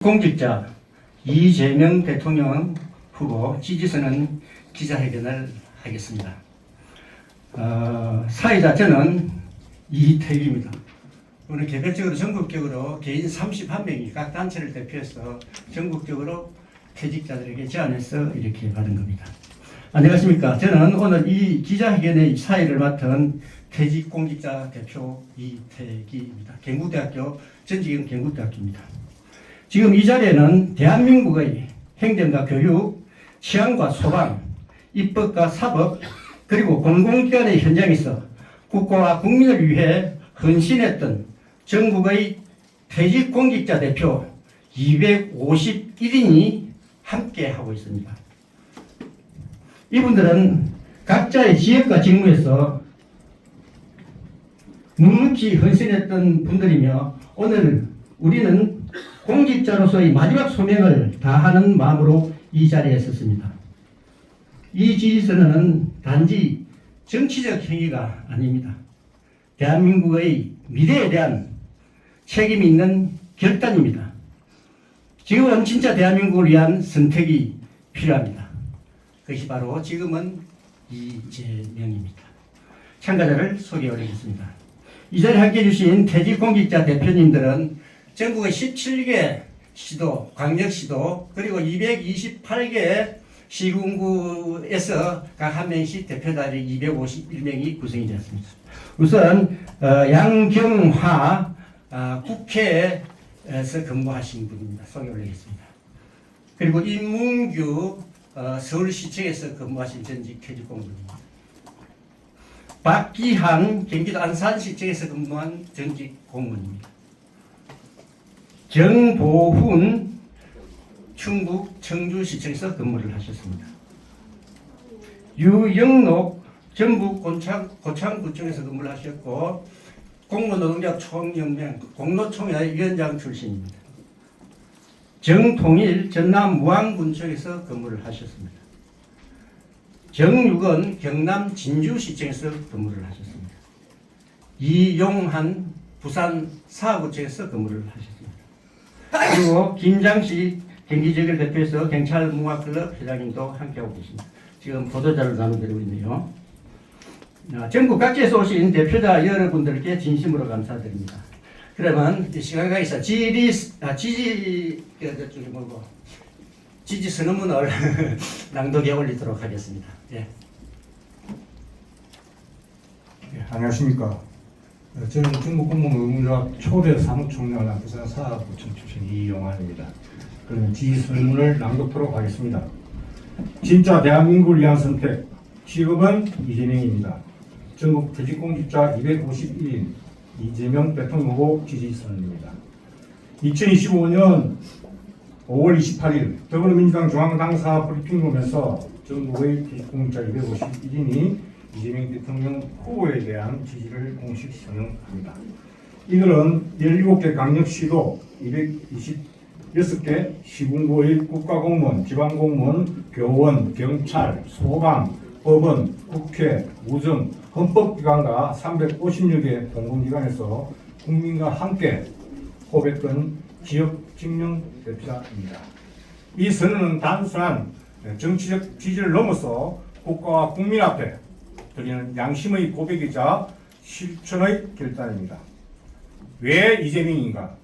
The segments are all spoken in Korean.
공직자 이재명 대통령 후보 지지선언 기자회견을 하겠습니다. 사회자 저는 이태규입니다. 오늘 개별적으로 전국적으로 개인 31명이 각 단체를 대표해서 전국적으로 퇴직자들에게 제안해서 이렇게 받은 겁니다. 안녕하십니까. 저는 오늘 이 기자회견의 사회를 맡은 퇴직공직자 대표 이태기입니다. 경북대학교 전직은 경북대학교입니다. 지금 이 자리에는 대한민국의 행정과 교육, 치안과 소방, 입법과 사법, 그리고 공공기관의 현장에서 국가와 국민을 위해 헌신했던 전국의 퇴직공직자 대표 251인이 함께하고 있습니다. 이분들은 각자의 지역과 직무에서 묵묵히 헌신했던 분들이며 오늘 우리는 공직자로서의 마지막 소명을 다하는 마음으로 이 자리에 섰습니다. 이 지지선언은 단지 정치적 행위가 아닙니다. 대한민국의 미래에 대한 책임 있는 결단입니다. 지금은 진짜 대한민국을 위한 선택이 필요합니다. 그것이 바로 지금은 이재명입니다. 참가자를 소개해 드리겠습니다. 이 자리에 함께해 주신 퇴직공직자 대표님들은 전국의 17개 시도, 광역시도, 그리고 228개 시군구에서 각 한 명씩 대표자리 251명이 구성이 되었습니다. 우선 양경화 국회에서 근무하신 분입니다. 소개 올리겠습니다. 그리고 임문규 서울시청에서 근무하신 전직 퇴직공무원입니다. 박기한 경기도 안산시청에서 근무한 전직 공무원입니다. 정보훈 충북 청주시청에서 근무를 하셨습니다. 유영록 전북 고창구 쪽에서 근무를 하셨고 공무노동자 총연맹 공노총회 위원장 출신입니다. 정통일 전남 무안군 쪽에서 근무를 하셨습니다. 정육은 경남 진주시청에서 근무를 하셨습니다. 이용한 부산 사구청에서 근무를 하셨습니다. 그리고 김장식 경기지역을 대표해서 경찰문화클럽 회장님도 함께하고 계십니다. 지금 보도자를 나눠드리고 있네요. 전국 각지에서 오신 대표자 여러분들께 진심으로 감사드립니다. 그러면 시간 관계상 지지 선언문을 낭독해 올리도록 하겠습니다. 예. 네, 안녕하십니까. 저는 중국공무노동조합 초대 사무총장을 부산 사업구청 출신 이용환입니다. 그러면 지지선언문을 낭독하도록 하겠습니다. 진짜 대한민국을 위한 선택, 직업은 이재명입니다. 전국 퇴직공직자 251인 이재명 대통령 후보 지지선언입니다. 2025년 5월 28일 더불어민주당 중앙당사 브리핑룸에서 전국의 퇴직공직자 251인이 이재명 대통령 후보에 대한 지지를 공식 선언합니다. 이들은 17개 강력시도 226개 시군구의 국가공무원, 지방공무원, 교원, 경찰, 소방, 법원, 국회, 우정, 헌법기관과 350여 개 공공기관에서 국민과 함께 호백권 지역직명 대표자입니다. 이 선언은 단순한 정치적 지지를 넘어서 국가와 국민 앞에 드리는 양심의 고백이자 실천의 결단입니다. 왜 이재명인가?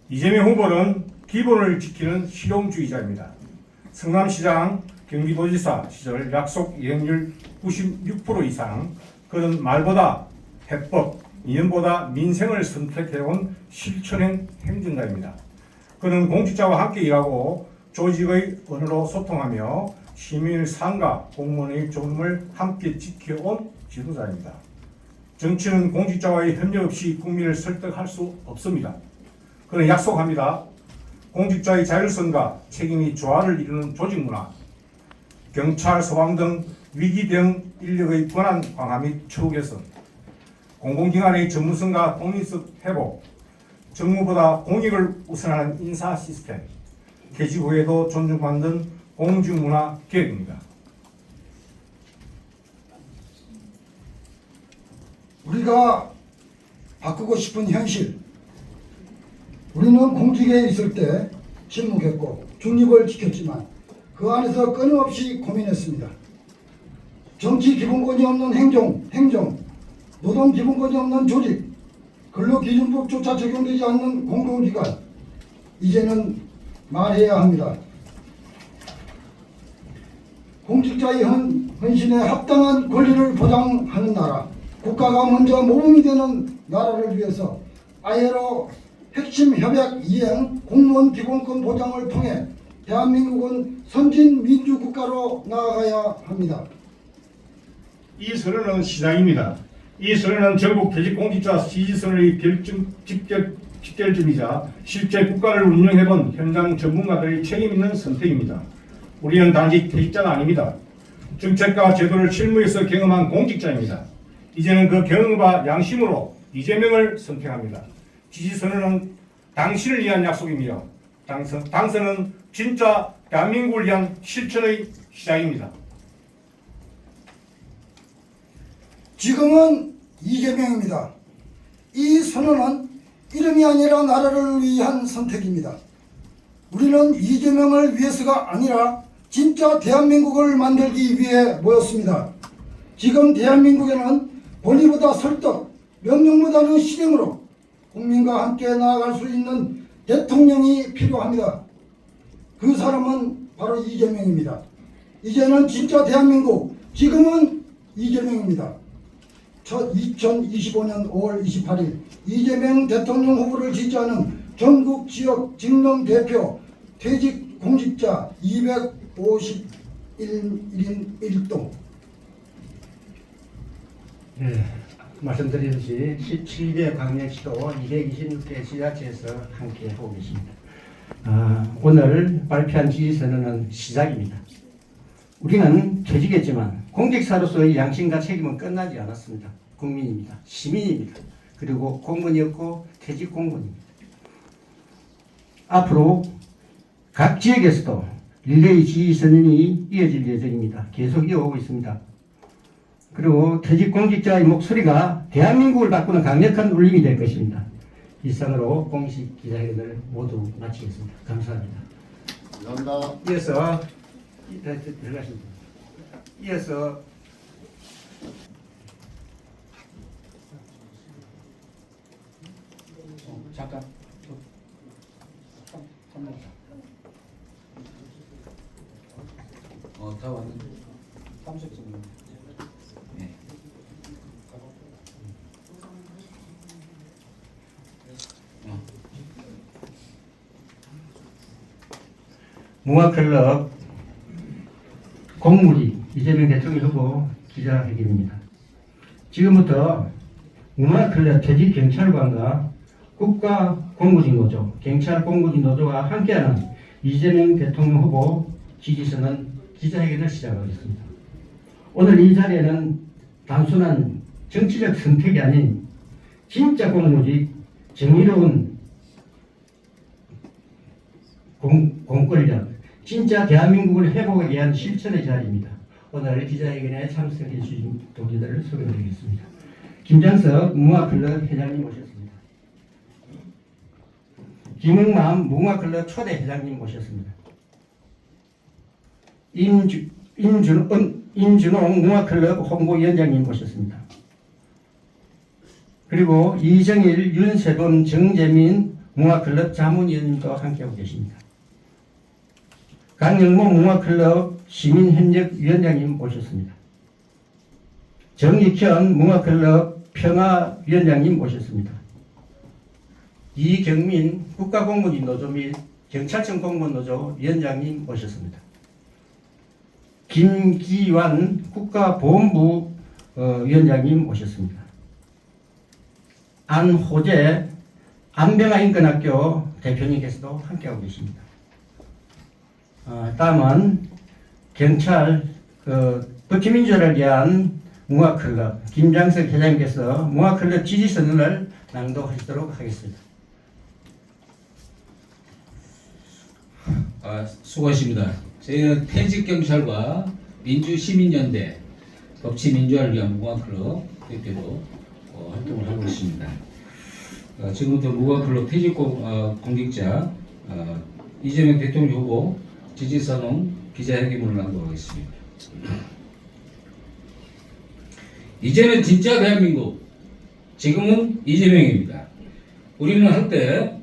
이재명 후보는 기본을 지키는 실용주의자입니다. 성남시장, 경기도지사 시절 약속 이행률 96% 이상, 그는 말보다 해법, 이념보다 민생을 선택해온 실천형 행정가입니다. 그는 공직자와 함께 일하고 조직의 언어로 소통하며 시민의 삶과 공무원의 존엄을 함께 지켜온 지도자입니다. 정치는 공직자와의 협력 없이 국민을 설득할 수 없습니다. 그는 약속합니다. 공직자의 자율성과 책임이 조화를 이루는 조직문화, 경찰, 소방 등 위기 대응 인력의 권한 강화 및 처우 개선, 공공기관의 전문성과 독립성 회복, 정무보다 공익을 우선하는 인사 시스템, 퇴직 후에도 존중받는 공직문화 개혁입니다. 우리가 바꾸고 싶은 현실, 우리는 공직에 있을 때 침묵했고 중립을 지켰지만 그 안에서 끊임없이 고민했습니다. 정치 기본권이 없는 행정, 노동 기본권이 없는 조직, 근로기준법조차 적용되지 않는 공공기관, 이제는 말해야 합니다. 공직자의 헌신에 합당한 권리를 보장하는 나라, 국가가 먼저 모범이 되는 나라를 위해서 ILO 핵심 협약 이행 공무원 기본권 보장을 통해 대한민국은 선진 민주국가로 나아가야 합니다. 이 선언은 시작입니다. 이 선언은 전국 퇴직공직자 지지선언의 직결점이자 실제 국가를 운영해본 현장 전문가들의 책임있는 선택입니다. 우리는 단지 퇴직자가 아닙니다. 정책과 제도를 실무에서 경험한 공직자입니다. 이제는 그 경험과 양심으로 이재명을 선택합니다. 지지선언은 당신을 위한 약속이며 당선은 진짜 대한민국을 위한 실천의 시작입니다. 지금은 이재명입니다. 이 선언은 이름이 아니라 나라를 위한 선택입니다. 우리는 이재명을 위해서가 아니라 진짜 대한민국을 만들기 위해 모였습니다. 지금 대한민국에는 권리보다 설득, 명령보다는 실행으로 국민과 함께 나아갈 수 있는 대통령이 필요합니다. 그 사람은 바로 이재명입니다. 이제는 진짜 대한민국, 지금은 이재명입니다. 2025년 5월 28일 이재명 대통령 후보를 지지하는 전국 지역 직능 대표 퇴직 공직자 251인 1동. 네, 말씀드렸듯이 17대 광역시도 226개 지자체에서 함께 하고 계십니다. 오늘 발표한 지지선언은 시작입니다. 우리는 퇴직했지만 공직사로서의 양심과 책임은 끝나지 않았습니다. 국민입니다. 시민입니다. 그리고 공무원이었고 퇴직 공무원입니다. 앞으로 각 지역에서도 릴레이 지지선언이 이어질 예정입니다. 계속 이어오고 있습니다. 그리고 퇴직 공직자의 목소리가 대한민국을 바꾸는 강력한 울림이 될 것입니다. 이상으로 공식 기자회견을 모두 마치겠습니다. 감사합니다. 감사합니다. 이어서 들어가십니다. 이어서 잠깐 다 왔는데. 30분. 네. 문화클럽 공무리 이재명 대통령 후보 기자회견입니다. 지금부터 문화클럽 퇴직경찰관과 국가공무직노조, 경찰공무직노조가 함께하는 이재명 대통령 후보 지지선언 기자회견을 시작하겠습니다. 오늘 이 자리에는 단순한 정치적 선택이 아닌 진짜 공무직, 정의로운 공권력, 진짜 대한민국을 회복하기 위한 실천의 자리입니다. 오늘 기자회견에 참석해 주신 동지들을 소개드리겠습니다. 김장석 문화클럽 회장님 모셨습니다. 김흥남 문화클럽 초대 회장님 모셨습니다. 임준홍 문화클럽 홍보위원장님 모셨습니다. 그리고 이정일, 윤세범, 정재민 문화클럽 자문위원님도 함께하고 계십니다. 강영모 문화클럽 시민협력위원장님 모셨습니다. 정익현 문화클럽 평화위원장님 모셨습니다. 이경민 국가공무직노조 및 경찰청 공무원노조 위원장님 모셨습니다. 김기환 국가보훈부 위원장님 모셨습니다. 안호재 안병아인권학교 대표님께서도 함께하고 계십니다. 다음은 경찰 법치민주화를 위한 문화클럽 김장석 회장님께서 문화클럽 지지선언을 낭독하시도록 하겠습니다. 수고하십니다. 저희는 퇴직경찰과 민주시민연대 법치민주화를 위한 문화클럽 대표로 활동을 하고 있습니다. 지금부터 문화클럽 퇴직공직자 이재명 대통령 후보 지지선언 기자회견문을 낭독하겠습니다. 이제는 진짜 대한민국, 지금은 이재명입니다. 우리는 한때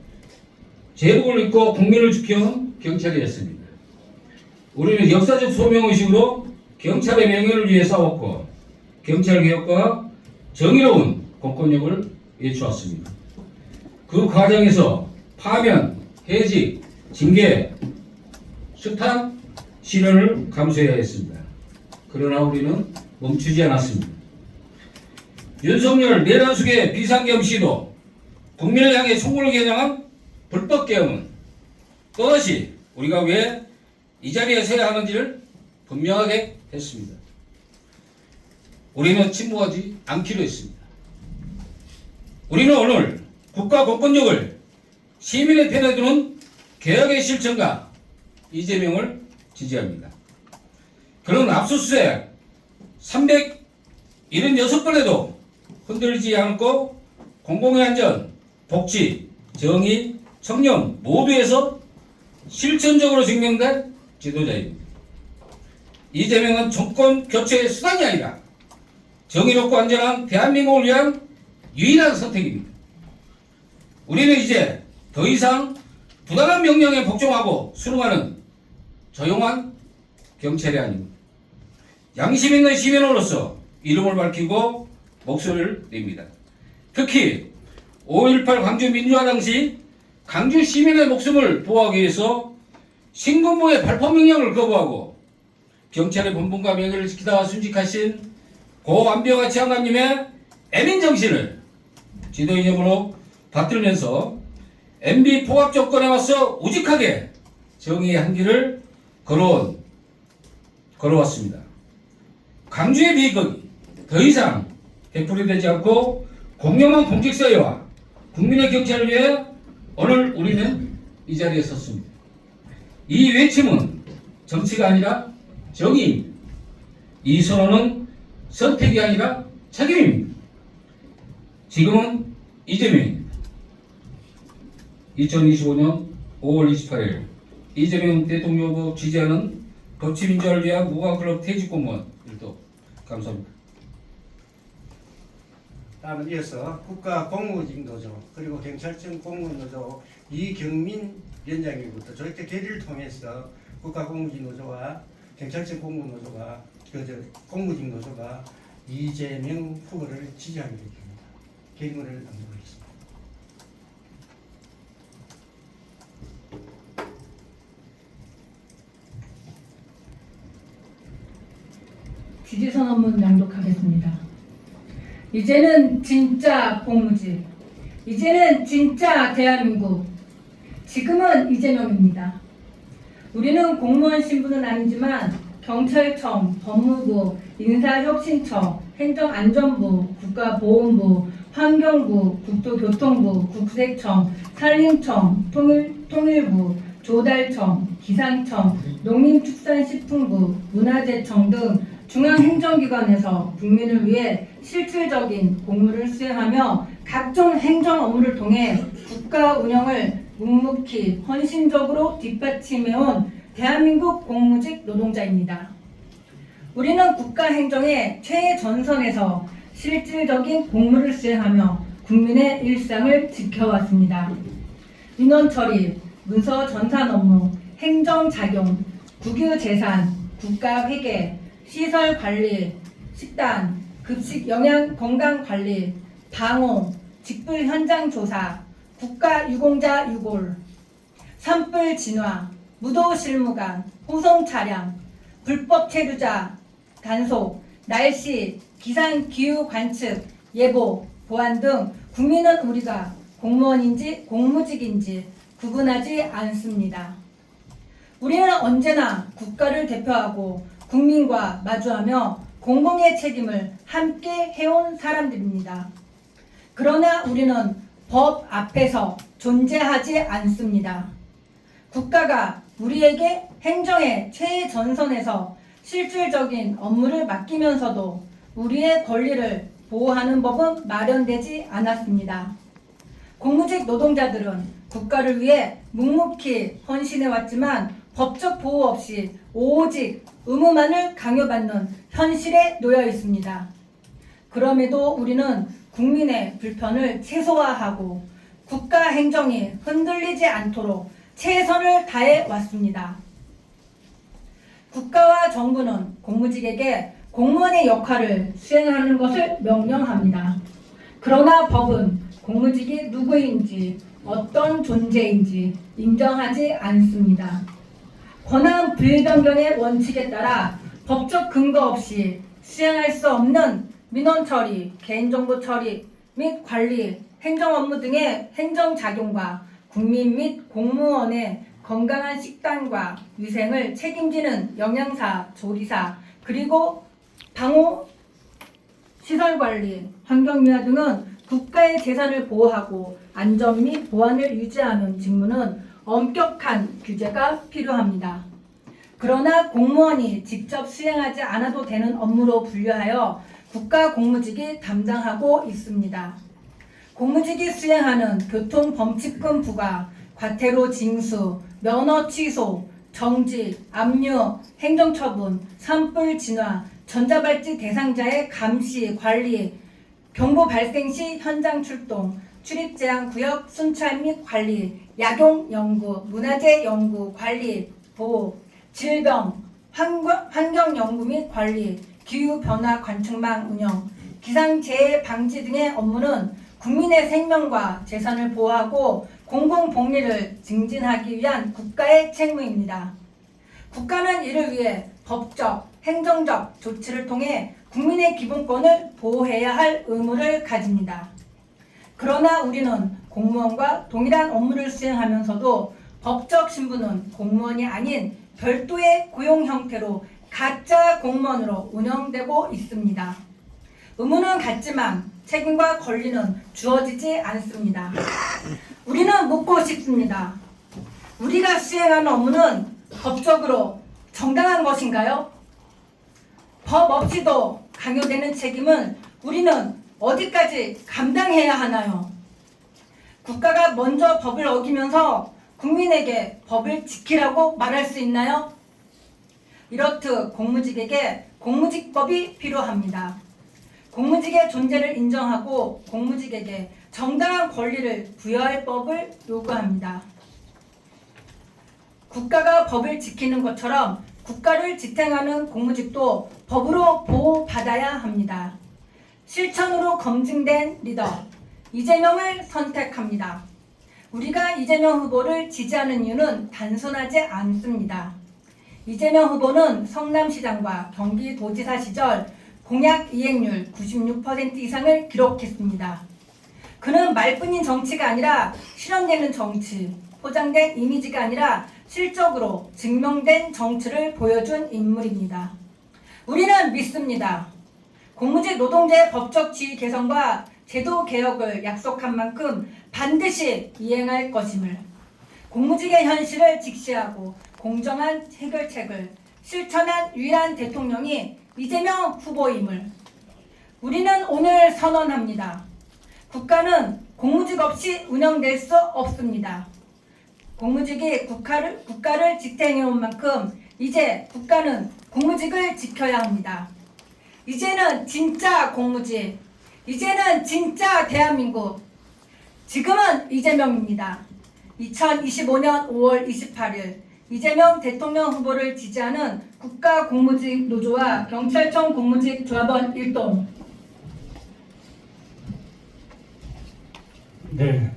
제복을 입고 국민을 지켜온 경찰이었습니다. 우리는 역사적 소명의식으로 경찰의 명예를 위해 싸웠고 경찰개혁과 정의로운 공권력을 외쳐왔습니다. 그 과정에서 파면, 해직, 징계, 수탁, 실현을 감수해야 했습니다. 그러나 우리는 멈추지 않았습니다. 윤석열 내란숙의 비상계엄 시도, 국민을 향해 총구를 겨냥한 불법계엄은 또다시 우리가 왜 이 자리에 서야 하는지를 분명하게 했습니다. 우리는 침묵하지 않기로 했습니다. 우리는 오늘 국가 공권력을 시민의 편에 두는 개혁의 실천가 이재명을 지지합니다. 그런 압수수색 376번에도 흔들리지 않고 공공의 안전, 복지, 정의, 청렴 모두에서 실천적으로 증명된 지도자입니다. 이재명은 정권 교체의 수단이 아니라 정의롭고 안전한 대한민국을 위한 유일한 선택입니다. 우리는 이제 더 이상 부당한 명령에 복종하고 수긍하는 조용한 경찰이 아닙니다. 양심 있는 시민으로서 이름을 밝히고 목소리를 냅니다. 특히 5.18 광주 민주화 당시 광주 시민의 목숨을 보호하기 위해서 신군부의 발포 명령을 거부하고 경찰의 본분과 명예를 지키다가 순직하신 고 안병화 치안관님의 애민 정신을 지도 이념으로 받들면서 MB 포갑 조건에 맞서 우직하게 정의의 한길을 걸어왔습니다. 광주의 비극이 더 이상 되풀이되지 않고 공정한 공직사회와 국민의 경찰을 위해 오늘 우리는 이 자리에 섰습니다. 이 외침은 정치가 아니라 정의입니다. 이 선언은 선택이 아니라 책임입니다. 지금은 이재명입니다. 2025년 5월 28일 이재명 대통령 후보 지지하는 법치민주화를 위한 무관클럽 퇴직공무원 일도 감사합니다. 다음은 이어서 국가공무직노조 그리고 경찰청 공무원노조 이경민 위원장님부터 저희들 계리를 통해서 국가공무직노조와 경찰청 공무원노조가 공무직노조가 이재명 후보를 지지하게 됩니다. 계리문을 낭독하겠습니다. 지지선언문 낭독하겠습니다. 이제는 진짜 공무직, 이제는 진짜 대한민국, 지금은 이재명입니다. 우리는 공무원 신분은 아니지만 경찰청, 법무부, 인사혁신처, 행정안전부, 국가보훈부, 환경부, 국토교통부, 국세청, 산림청, 통일부, 조달청, 기상청, 농림축산식품부, 문화재청 등 중앙행정기관에서 국민을 위해 실질적인 공무를 수행하며 각종 행정 업무를 통해 국가 운영을 묵묵히 헌신적으로 뒷받침해온 대한민국 공무직 노동자입니다. 우리는 국가 행정의 최전선에서 실질적인 공무를 수행하며 국민의 일상을 지켜왔습니다. 민원 처리, 문서 전산 업무, 행정작용, 국유재산, 국가회계, 시설관리, 식단, 급식 영양 건강관리, 방호, 직불 현장 조사, 국가유공자 유골, 산불 진화, 무도 실무관, 호송 차량, 불법 체류자 단속, 날씨, 기상 기후 관측, 예보, 보안 등 국민은 우리가 공무원인지 공무직인지 구분하지 않습니다. 우리는 언제나 국가를 대표하고 국민과 마주하며 공공의 책임을 함께 해온 사람들입니다. 그러나 우리는 법 앞에서 존재하지 않습니다. 국가가 우리에게 행정의 최전선에서 실질적인 업무를 맡기면서도 우리의 권리를 보호하는 법은 마련되지 않았습니다. 공무직 노동자들은 국가를 위해 묵묵히 헌신해왔지만 법적 보호 없이 오직 의무만을 강요받는 현실에 놓여 있습니다. 그럼에도 우리는 국민의 불편을 최소화하고 국가 행정이 흔들리지 않도록 최선을 다해 왔습니다. 국가와 정부는 공무직에게 공무원의 역할을 수행하는 것을 명령합니다. 그러나 법은 공무직이 누구인지 어떤 존재인지 인정하지 않습니다. 권한 불변경의 원칙에 따라 법적 근거 없이 수행할 수 없는 민원 처리, 개인정보 처리 및 관리, 행정 업무 등의 행정작용과 국민 및 공무원의 건강한 식단과 위생을 책임지는 영양사, 조리사, 그리고 방호, 시설관리, 환경미화 등은 국가의 재산을 보호하고 안전 및 보안을 유지하는 직무는 엄격한 규제가 필요합니다. 그러나 공무원이 직접 수행하지 않아도 되는 업무로 분류하여 국가 공무직이 담당하고 있습니다. 공무직이 수행하는 교통범칙금 부과, 과태료 징수, 면허 취소, 정지, 압류, 행정처분, 산불 진화, 전자발찌 대상자의 감시, 관리, 경보 발생 시 현장 출동, 출입 제한 구역 순찰 및 관리, 약용 연구, 문화재 연구, 관리, 보호, 질병, 환경 연구 및 관리, 기후 변화 관측망 운영, 기상재해 방지 등의 업무는 국민의 생명과 재산을 보호하고 공공복리를 증진하기 위한 국가의 책무입니다. 국가는 이를 위해 법적, 행정적 조치를 통해 국민의 기본권을 보호해야 할 의무를 가집니다. 그러나 우리는 공무원과 동일한 업무를 수행하면서도 법적 신분은 공무원이 아닌 별도의 고용 형태로 가짜 공무원으로 운영되고 있습니다. 의무는 같지만 책임과 권리는 주어지지 않습니다. 우리는 묻고 싶습니다. 우리가 수행하는 업무는 법적으로 정당한 것인가요? 법 없이도 강요되는 책임은 우리는 어디까지 감당해야 하나요? 국가가 먼저 법을 어기면서 국민에게 법을 지키라고 말할 수 있나요? 이렇듯 공무직에게 공무직법이 필요합니다. 공무직의 존재를 인정하고 공무직에게 정당한 권리를 부여할 법을 요구합니다. 국가가 법을 지키는 것처럼 국가를 지탱하는 공무직도 법으로 보호받아야 합니다. 실천으로 검증된 리더 이재명을 선택합니다. 우리가 이재명 후보를 지지하는 이유는 단순하지 않습니다. 이재명 후보는 성남시장과 경기도지사 시절 공약 이행률 96% 이상을 기록했습니다. 그는 말뿐인 정치가 아니라 실현되는 정치, 포장된 이미지가 아니라 실적으로 증명된 정치를 보여준 인물입니다. 우리는 믿습니다. 공무직 노동자의 법적 지위 개선과 제도 개혁을 약속한 만큼 반드시 이행할 것임을, 공무직의 현실을 직시하고 공정한 해결책을 실천한 유일한 대통령이 이재명 후보임을 우리는 오늘 선언합니다. 국가는 공무직 없이 운영될 수 없습니다. 공무직이 국가를 지탱해온 만큼 이제 국가는 공무직을 지켜야 합니다. 이제는 진짜 공무직, 이제는 진짜 대한민국. 지금은 이재명입니다. 2025년 5월 28일 이재명 대통령 후보를 지지하는 국가공무직 노조와 경찰청 공무직 조합원 일동. 네,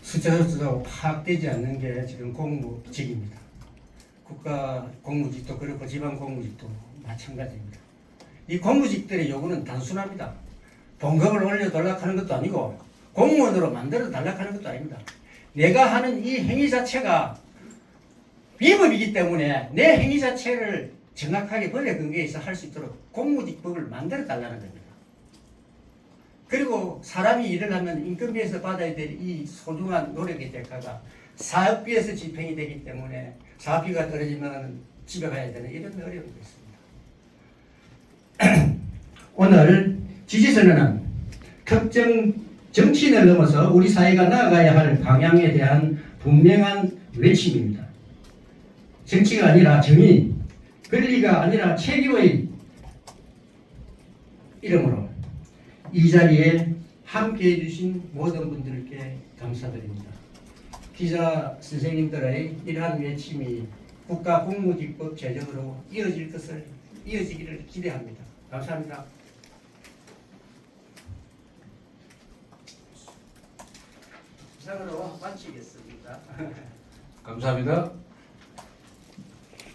숫자로서 파악되지 않는 게 지금 공무직입니다. 국가 공무직도 그렇고 지방 공무직도 마찬가지입니다. 이 공무직들의 요구는 단순합니다. 봉급을 올려달라고 하는 것도 아니고 공무원으로 만들어 달라고 하는 것도 아닙니다. 내가 하는 이 행위 자체가 위법이기 때문에 내 행위 자체를 정확하게 법에 근거해서 할 수 있도록 공무직법을 만들어 달라는 겁니다. 그리고 사람이 일을 하면 인건비에서 받아야 될 이 소중한 노력의 대가가 사업비에서 집행이 되기 때문에 사업비가 떨어지면 집에 가야 되는 이런 어려움도 있습니다. 오늘 지지선언은 특정 정치인을 넘어서 우리 사회가 나아가야 할 방향에 대한 분명한 외침입니다. 정치가 아니라 정의, 권리가 아니라 책임의 이름으로 이 자리에 함께해 주신 모든 분들께 감사드립니다. 기자 선생님들의 이러한 외침이 국가공무집법 제정으로 이어지기를 기대합니다. 감사합니다. 이상으로 마치겠습니다. 감사합니다.